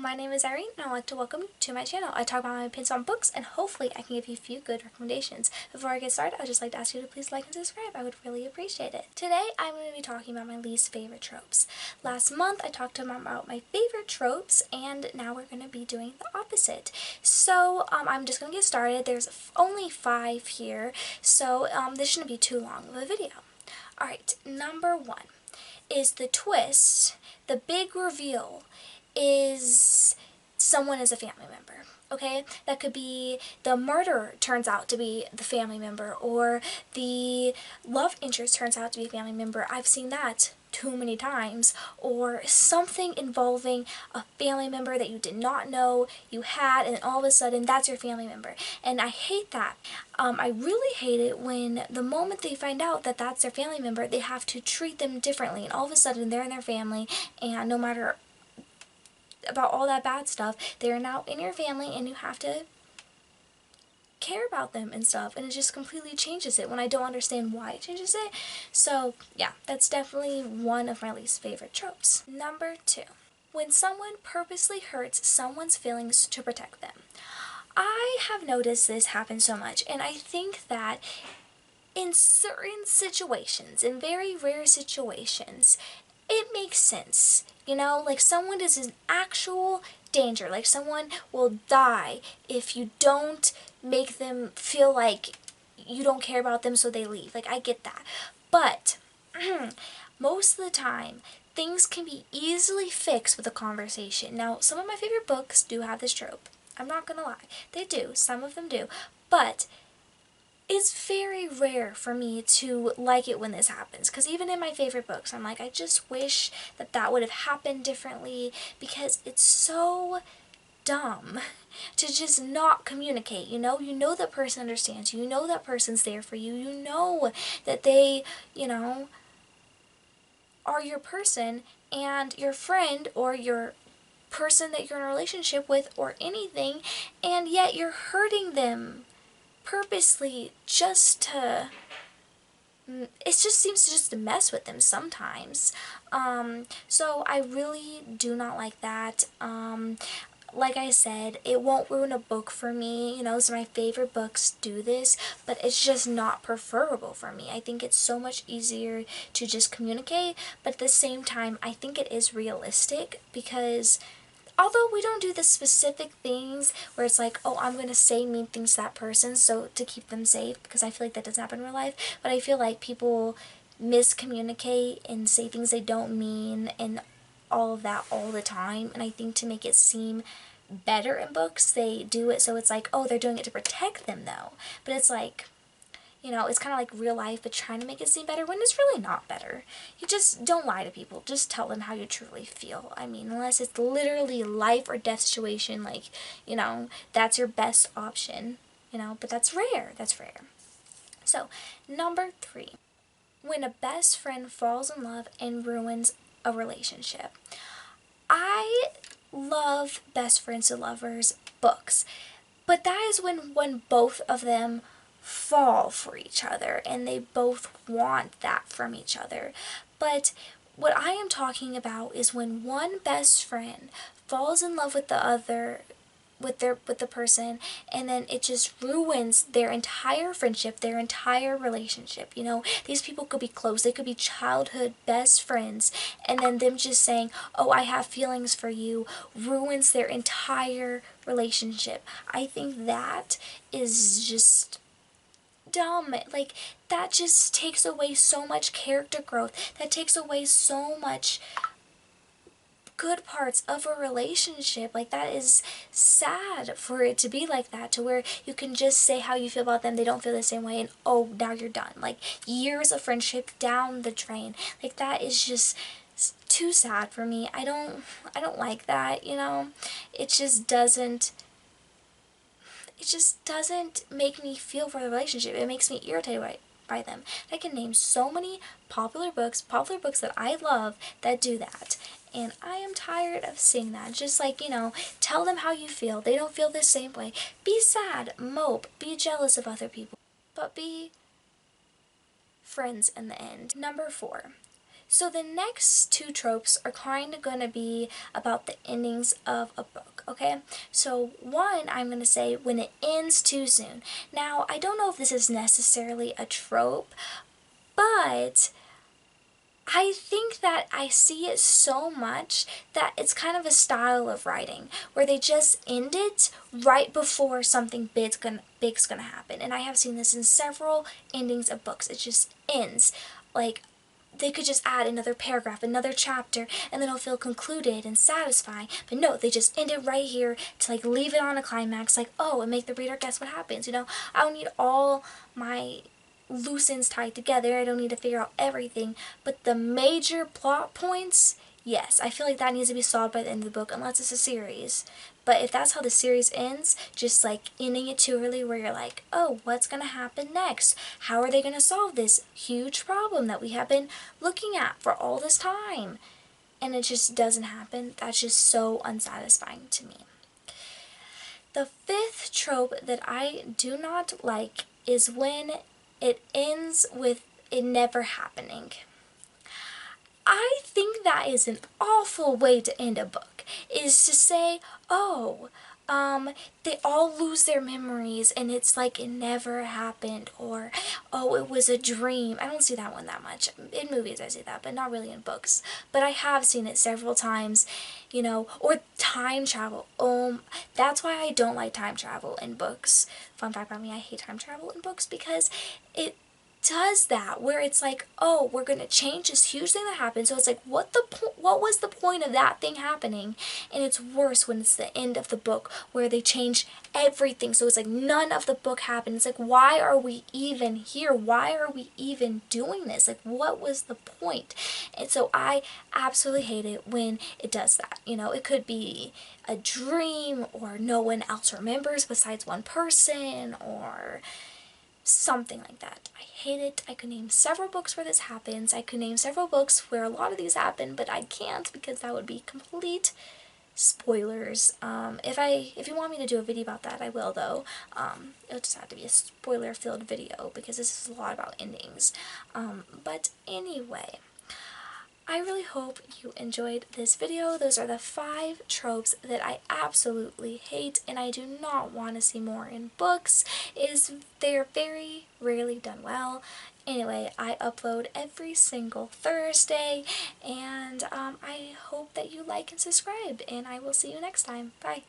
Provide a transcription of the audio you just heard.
my name is Irene and I'd like to welcome you to my channel. I talk about my opinions on books and hopefully I can give you a few good recommendations. Before I get started, I'd just like to ask you to please like and subscribe. I would really appreciate it. Today, I'm going to be talking about my least favorite tropes. Last month, I talked about my favorite tropes and now we're going to be doing the opposite. So, I'm just going to get started. There's only 5 here, so this shouldn't be too long of a video. Alright, number 1 is the twist, the big reveal is someone is a family member, okay? That could be the murderer turns out to be the family member, or the love interest turns out to be a family member. I've seen that too many times. Or something involving a family member that you did not know you had, and all of a sudden that's your family member. And I hate that. I really hate it when the moment they find out that that's their family member, they have to treat them differently, and all of a sudden they're in their family, and no matter about all that bad stuff, they're now in your family and you have to care about them and stuff, and it just completely changes it when I don't understand why it changes it. So yeah, that's definitely one of my least favorite tropes. Number 2, when someone purposely hurts someone's feelings to protect them. I have noticed this happen so much, and I think that in certain situations, in very rare situations, it makes sense. You know, like someone is in actual danger, like someone will die if you don't make them feel like you don't care about them so they leave. Like, I get that. But most of the time, things can be easily fixed with a conversation. Now, some of my favorite books do have this trope. I'm not gonna lie. They do. Some of them do. But it's very rare for me to like it when this happens, because even in my favorite books, I'm like, I just wish that that would have happened differently, because it's so dumb to just not communicate. You know that person understands you, you know that person's there for you, you know that they, are your person and your friend or your person that you're in a relationship with or anything, and yet you're hurting them purposely just to, it just seems to just mess with them sometimes. So I really do not like that. Like I said, it won't ruin a book for me. Some of my favorite books do this, but it's just not preferable for me. I think it's so much easier to just communicate, but at the same time, I think it is realistic, because although we don't do the specific things where it's like, oh, I'm going to say mean things to that person so to keep them safe, because I feel like that doesn't happen in real life, but I feel like people miscommunicate and say things they don't mean and all of that all the time, and I think to make it seem better in books, they do it so it's like, oh, they're doing it to protect them though, but it's like, it's kind of like real life, but trying to make it seem better when it's really not better. You just don't lie to people. Just tell them how you truly feel. I mean, unless it's literally life or death situation, like, that's your best option, but that's rare. That's rare. So, number 3, when a best friend falls in love and ruins a relationship. I love best friends to lovers books, but that is when both of them fall for each other and they both want that from each other. But what I am talking about is when one best friend falls in love with the other, with the person, and then it just ruins their entire friendship, their entire relationship. These people could be close, they could be childhood best friends, and then them just saying, oh, I have feelings for you, ruins their entire relationship. I think that is just dumb. Like, that just takes away so much character growth. That takes away so much good parts of a relationship. Like, that is sad for it to be like that, to where you can just say how you feel about them, they don't feel the same way, and oh, now you're done. Like, years of friendship down the drain. Like, that is just too sad for me. I don't like that, It just doesn't make me feel for the relationship. It makes me irritated by them. I can name so many popular books that I love that do that. And I am tired of seeing that. Just like, tell them how you feel. They don't feel the same way. Be sad, mope, be jealous of other people, but be friends in the end. Number 4, So the next two tropes are kind of going to be about the endings of a book, okay? So one, I'm going to say when it ends too soon. Now, I don't know if this is necessarily a trope, but I think that I see it so much that it's kind of a style of writing where they just end it right before something big's gonna happen. And I have seen this in several endings of books. It just ends. Like, they could just add another paragraph, another chapter, and then it'll feel concluded and satisfying. But no, they just end it right here to like leave it on a climax, like, oh, and make the reader guess what happens. You know, I don't need all my loose ends tied together. I don't need to figure out everything. But the major plot points, yes, I feel like that needs to be solved by the end of the book, unless it's a series. But if that's how the series ends, just like ending it too early where you're like, oh, what's going to happen next? How are they going to solve this huge problem that we have been looking at for all this time? And it just doesn't happen. That's just so unsatisfying to me. The fifth trope that I do not like is when it ends with it never happening. I think that is an awful way to end a book, is to say, oh, they all lose their memories and it's like it never happened, or, oh, it was a dream. I don't see that one that much. In movies I see that, but not really in books. But I have seen it several times, you know, or time travel. That's why I don't like time travel in books. Fun fact about me, I hate time travel in books because it does that where it's like, oh, we're gonna change this huge thing that happened, so it's like, what was the point of that thing happening? And it's worse when it's the end of the book where they change everything, so it's like none of the book happened. It's like, why are we even here? Why are we even doing this? Like, what was the point? And so I absolutely hate it when it does that. You know, it could be a dream, or no one else remembers besides one person, or something like that. I hate it. I could name several books where this happens. I could name several books where a lot of these happen, but I can't because that would be complete spoilers. If you want me to do a video about that, I will, though. It'll just have to be a spoiler-filled video because this is a lot about endings. But anyway, I really hope you enjoyed this video. Those are the 5 tropes that I absolutely hate and I do not want to see more in books. They're very rarely done well. Anyway, I upload every single Thursday, and I hope that you like and subscribe, and I will see you next time. Bye!